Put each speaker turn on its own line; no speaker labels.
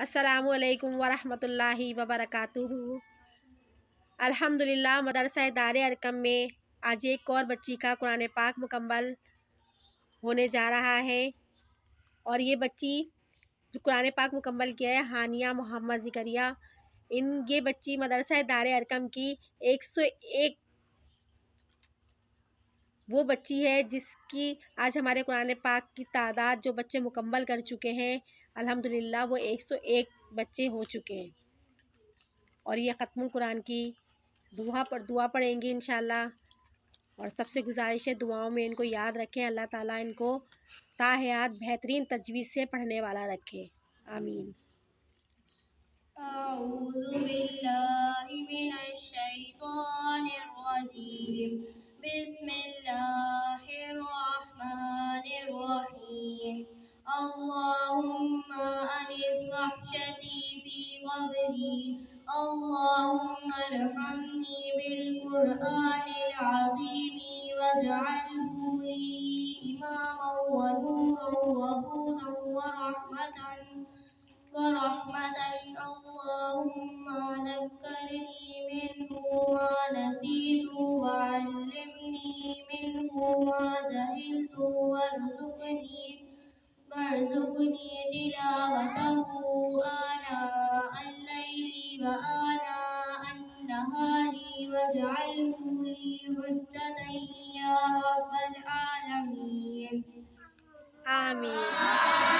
अस्सलामुअलैकुम वरहमतुल्लाहि वबरकातुहू। अल्हम्दुलिल्लाह मदरसा दारे अरकम में आज एक और बच्ची का कुरान पाक मुकम्मल होने जा रहा है और ये बच्ची जो कुरान पाक मुकम्मल किया है हानिया मोहम्मद ज़िकरिया। ये बच्ची मदरसा दारे अरकम की 101 वो बच्ची है जिसकी आज हमारे कुरान पाक की तादाद जो बच्चे मुकम्मल कर चुके हैं अल्हम्दुलिल्लाह वो 101 बच्चे हो चुके हैं। और ये ख़त्मुल कुरान की दुआ पढ़ेंगी इंशाल्लाह। और सबसे गुजारिश है दुआओं में इनको याद रखें, अल्लाह ताला इनको ताहयात बेहतरीन तजवीज़ से पढ़ने वाला रखे, आमीन।
अऊज़ु बिल्लाहि मिनश शैतानिर रजीम। बिस्मिल्लाहिर रहमानिर रहीम। अल्लाहुम्मा अनिस वहशती फी क़ब्री। अल्लाहुम्मा अरहमनी बिल क़ुरआनिल अज़ीम वजअल्हु ली इमामन व नूरन व हुdan व रहमतन। अल्लाहुम्मा ज़क्किरनी मिन्हु मा नसीतु वअल्लिमनी मिन्हु मा जहिलतु warzuqni tilawatahu ana al-layli wa ana an-nahari waj'alhu li hujjatan ya rabbal alamin,
आमीन।